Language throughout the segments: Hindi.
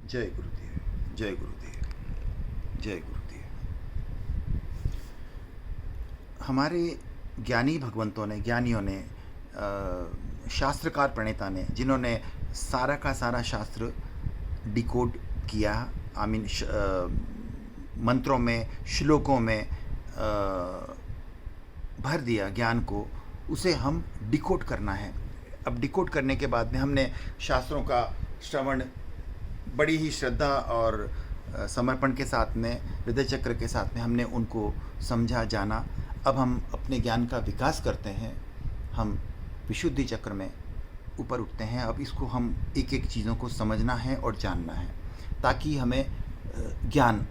जय गुरुदेव, जय गुरुदेव, जय गुरुदेव। हमारे ज्ञानियों ने शास्त्रकार प्रणेता ने, जिन्होंने सारा का सारा शास्त्र डिकोड किया, मंत्रों में, श्लोकों में भर दिया ज्ञान को, उसे हम डिकोड करना है। अब डिकोड करने के बाद में हमने शास्त्रों का श्रवण बड़ी ही श्रद्धा और समर्पण के साथ में, हृदय चक्र के साथ में हमने उनको समझा, जाना। अब हम अपने ज्ञान का विकास करते हैं, हम विशुद्धि चक्र में ऊपर उठते हैं। अब इसको हम एक एक चीज़ों को समझना है और जानना है, ताकि हमें ज्ञान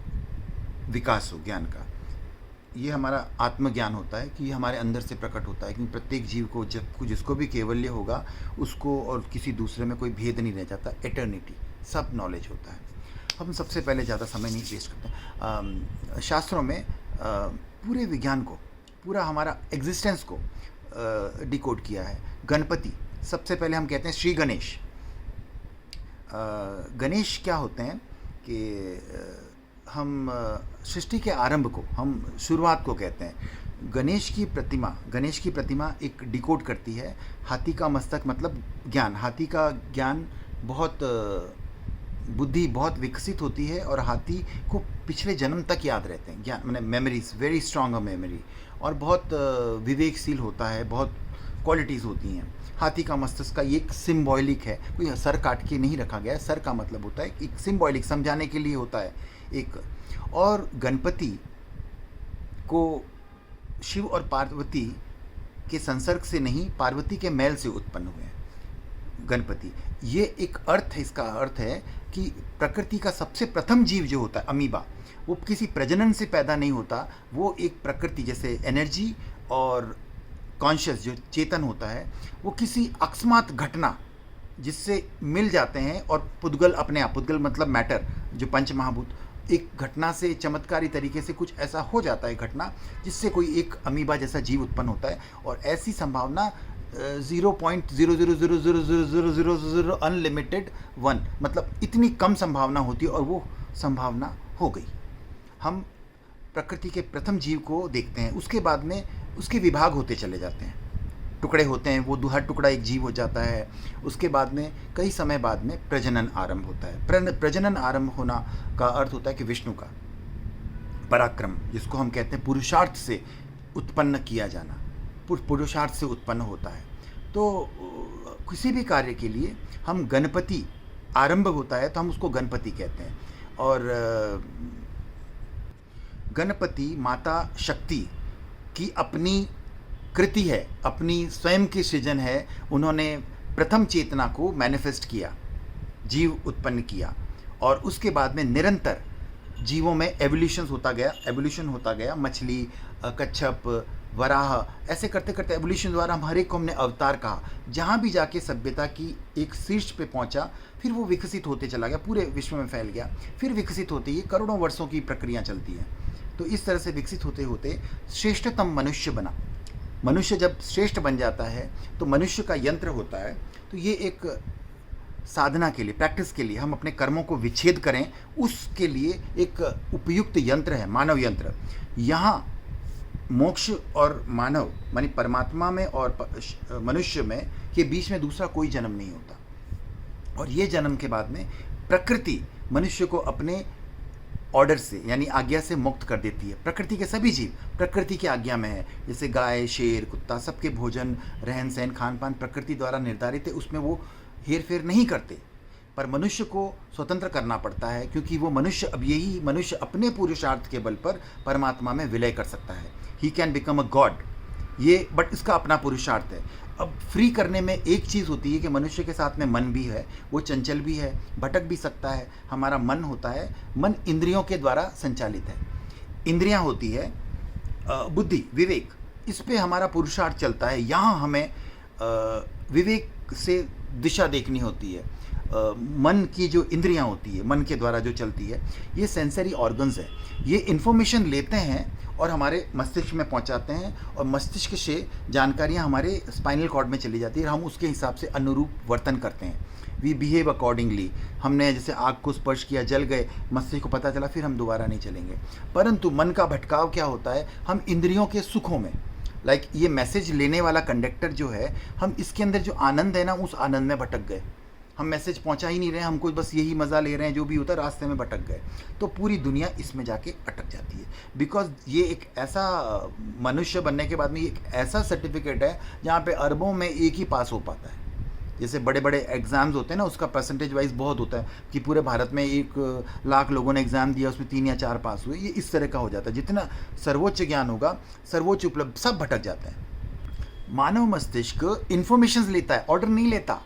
विकास हो। ज्ञान का ये हमारा आत्मज्ञान होता है कि हमारे अंदर से प्रकट होता है, क्योंकि प्रत्येक जीव को, जब जिसको भी कैवल्य होगा उसको और किसी दूसरे में कोई भेद नहीं रह जाता, एटर्निटी, सब नॉलेज होता है। हम सबसे पहले ज़्यादा समय नहीं वेस्ट करते। शास्त्रों में पूरे विज्ञान को, पूरा हमारा एग्जिस्टेंस को डिकोड किया है। गणपति, सबसे पहले हम कहते हैं श्री गणेश। गणेश क्या होते हैं कि हम सृष्टि के आरंभ को, हम शुरुआत को कहते हैं। गणेश की प्रतिमा एक डिकोड करती है। हाथी का मस्तक मतलब ज्ञान, हाथी का ज्ञान बहुत, बुद्धि बहुत विकसित होती है और हाथी को पिछले जन्म तक याद रहते हैं। ज्ञान मैंने मेमोरीज, वेरी स्ट्रॉन्ग मेमोरी, और बहुत विवेकशील होता है, बहुत क्वालिटीज़ होती हैं। हाथी का मस्तिष्क का ये एक सिम्बॉलिक है, कोई सर काट के नहीं रखा गया है। सर का मतलब होता है एक सिम्बॉलिक, समझाने के लिए होता है एक। और गणपति को शिव और पार्वती के संसर्ग से नहीं, पार्वती के मैल से उत्पन्न हुए हैं गणपति। ये एक अर्थ है, इसका अर्थ है कि प्रकृति का सबसे प्रथम जीव जो होता है अमीबा, वो किसी प्रजनन से पैदा नहीं होता। वो एक प्रकृति जैसे एनर्जी और कॉन्शियस जो चेतन होता है, वो किसी अकस्मात घटना जिससे मिल जाते हैं और पुद्गल अपने आप, पुद्गल मतलब मैटर, जो पंच महाभूत, एक घटना से चमत्कारी तरीके से कुछ ऐसा हो जाता है घटना, जिससे कोई एक अमीबा जैसा जीव उत्पन्न होता है। और ऐसी संभावना 0.0000000 अनलिमिटेड 1, मतलब इतनी कम संभावना होती है, और वो संभावना हो गई। हम प्रकृति के प्रथम जीव को देखते हैं, उसके बाद में उसके विभाग होते चले जाते हैं, टुकड़े होते हैं, वो हर टुकड़ा एक जीव हो जाता है। उसके बाद में कई समय बाद में प्रजनन आरंभ होता है। प्रजनन आरंभ होना का अर्थ होता है कि विष्णु का पराक्रम, जिसको हम कहते हैं पुरुषार्थ से उत्पन्न किया जाना, पुरुषार्थ से उत्पन्न होता है। तो किसी भी कार्य के लिए हम गणपति, आरंभ होता है तो हम उसको गणपति कहते हैं। और गणपति माता शक्ति की अपनी कृति है, अपनी स्वयं की सृजन है। उन्होंने प्रथम चेतना को मैनिफेस्ट किया, जीव उत्पन्न किया, और उसके बाद में निरंतर जीवों में एवोल्यूशन होता गया। मछली, कच्छप, वराह, ऐसे करते करते एवोल्यूशन द्वारा हम हर एक को हमने अवतार कहा। जहाँ भी जाके सभ्यता की एक शीर्ष पे पहुँचा, फिर वो विकसित होते चला गया, पूरे विश्व में फैल गया। फिर विकसित होते ही करोड़ों वर्षों की प्रक्रिया चलती है। तो इस तरह से विकसित होते होते श्रेष्ठतम मनुष्य बना। मनुष्य जब श्रेष्ठ बन जाता है तो मनुष्य का यंत्र होता है। तो ये एक साधना के लिए, प्रैक्टिस के लिए, हम अपने कर्मों को विच्छेद करें, उसके लिए एक उपयुक्त यंत्र है मानव यंत्र। यहाँ मोक्ष और मानव मानी परमात्मा में और मनुष्य में के बीच में दूसरा कोई जन्म नहीं होता। और ये जन्म के बाद में प्रकृति मनुष्य को अपने ऑर्डर से, यानी आज्ञा से मुक्त कर देती है। प्रकृति के सभी जीव प्रकृति की आज्ञा में है, जैसे गाय, शेर, कुत्ता, सबके भोजन, रहन सहन, खान पान प्रकृति द्वारा निर्धारित है, उसमें वो हेर फेर नहीं करते। पर मनुष्य को स्वतंत्र करना पड़ता है, क्योंकि वो मनुष्य, अब यही मनुष्य अपने पुरुषार्थ के बल पर परमात्मा में विलय कर सकता है। He can become a God, ये बट इसका अपना पुरुषार्थ है। अब फ्री करने में एक चीज़ होती है कि मनुष्य के साथ में मन भी है, वो चंचल भी है, भटक भी सकता है। हमारा मन होता है, मन इंद्रियों के द्वारा संचालित है। इंद्रियां होती है बुद्धि, विवेक, इस पे हमारा पुरुषार्थ चलता है। यहाँ हमें विवेक से दिशा देखनी होती है। मन की जो इंद्रियां होती है, मन के द्वारा जो चलती है, ये सेंसरी ऑर्गन्स है। ये इन्फॉर्मेशन लेते हैं और हमारे मस्तिष्क में पहुंचाते हैं, और मस्तिष्क से जानकारियां हमारे स्पाइनल कॉर्ड में चली जाती है, और हम उसके हिसाब से अनुरूप वर्तन करते हैं। We behave accordingly. हमने जैसे आग को स्पर्श किया, जल गए, मस्तिष्क को पता चला, फिर हम दोबारा नहीं चलेंगे। परंतु मन का भटकाव क्या होता है, हम इंद्रियों के सुखों में, लाइक ये मैसेज लेने वाला कंडक्टर जो है, हम इसके अंदर जो आनंद है ना, उस आनंद में भटक गए। हम मैसेज पहुंचा ही नहीं रहे, हमको बस यही मज़ा ले रहे हैं, जो भी होता है रास्ते में भटक गए। तो पूरी दुनिया इसमें जाके अटक जाती है। बिकॉज ये एक ऐसा मनुष्य बनने के बाद में एक ऐसा सर्टिफिकेट है जहाँ पे अरबों में एक ही पास हो पाता है। जैसे बड़े बड़े एग्ज़ाम्स होते हैं ना, उसका परसेंटेज वाइज बहुत होता है कि पूरे भारत में 1 लाख लोगों ने एग्ज़ाम दिया, उसमें 3 या 4 पास हुए। ये इस तरह का हो जाता है। जितना सर्वोच्च ज्ञान होगा, सर्वोच्च उपलब्ध, सब भटक जाते हैं। मानव मस्तिष्क इन्फॉर्मेशन लेता है, ऑर्डर नहीं लेता।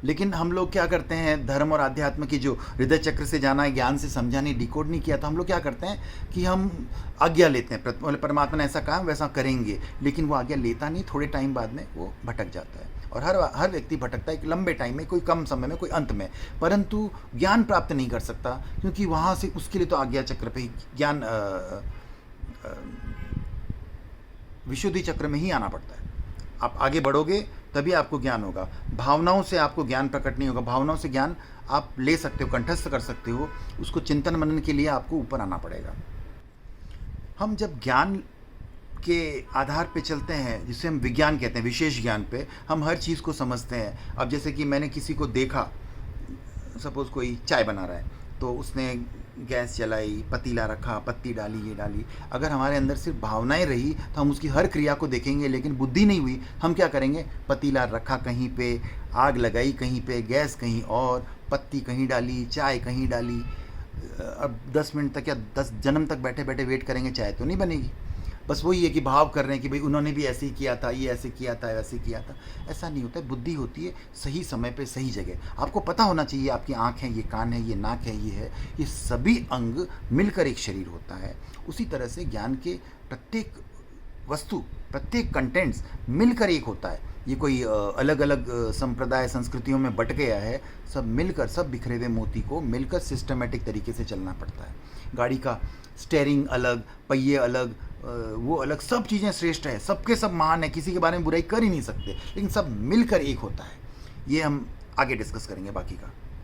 लेकिन हम लोग क्या करते हैं, धर्म और आध्यात्म की जो हृदय चक्र से जाना है, ज्ञान से समझा नहीं, डिकोड नहीं किया, तो हम लोग क्या करते हैं कि हम आज्ञा लेते हैं, परमात्मा ने ऐसा कहा वैसा करेंगे, लेकिन वो आज्ञा लेता नहीं, थोड़े टाइम बाद में वो भटक जाता है। और हर व्यक्ति भटकता है, एक लंबे टाइम में, कोई कम समय में, कोई अंत में, परंतु ज्ञान प्राप्त नहीं कर सकता, क्योंकि वहाँ से उसके लिए तो आज्ञा चक्र पे ही ज्ञान, विशुद्धि चक्र में ही आना पड़ता है। आप आगे बढ़ोगे तभी आपको ज्ञान होगा। भावनाओं से आपको ज्ञान प्रकट नहीं होगा। भावनाओं से ज्ञान आप ले सकते हो, कंठस्थ कर सकते हो, उसको चिंतन मनन के लिए आपको ऊपर आना पड़ेगा। हम जब ज्ञान के आधार पे चलते हैं, जिसे हम विज्ञान कहते हैं, विशेष ज्ञान पे, हम हर चीज़ को समझते हैं। अब जैसे कि मैंने किसी को देखा, सपोज़ कोई चाय बना रहा है, तो उसने गैस जलाई, पतीला रखा, पत्ती डाली, ये डाली। अगर हमारे अंदर सिर्फ भावनाएं रही तो हम उसकी हर क्रिया को देखेंगे, लेकिन बुद्धि नहीं हुई, हम क्या करेंगे, पतीला रखा कहीं पे, आग लगाई कहीं पे, गैस कहीं और, पत्ती कहीं डाली, चाय कहीं डाली। अब 10 मिनट तक या 10 जन्म तक बैठे बैठे वेट करेंगे, चाय तो नहीं बनेगी। बस वही है कि भाव कर रहे हैं कि भाई उन्होंने भी ऐसे ही किया था, ये ऐसे किया था, वैसे किया था। ऐसा नहीं होता है। बुद्धि होती है सही समय पे सही जगह। आपको पता होना चाहिए, आपकी आँख है, ये कान है, ये नाक है, ये सभी अंग मिलकर एक शरीर होता है। उसी तरह से ज्ञान के प्रत्येक वस्तु, प्रत्येक कंटेंट्स मिलकर एक होता है। ये कोई अलग अलग संप्रदाय संस्कृतियों में बट गया है, सब मिलकर, सब बिखरे हुए मोती को मिलकर सिस्टमेटिक तरीके से चलना पड़ता है। गाड़ी का स्टेयरिंग अलग, पहिए अलग, वो अलग, सब चीज़ें श्रेष्ठ है, सबके सब महान है, किसी के बारे में बुराई कर ही नहीं सकते, लेकिन सब मिलकर एक होता है। ये हम आगे डिस्कस करेंगे बाकी का।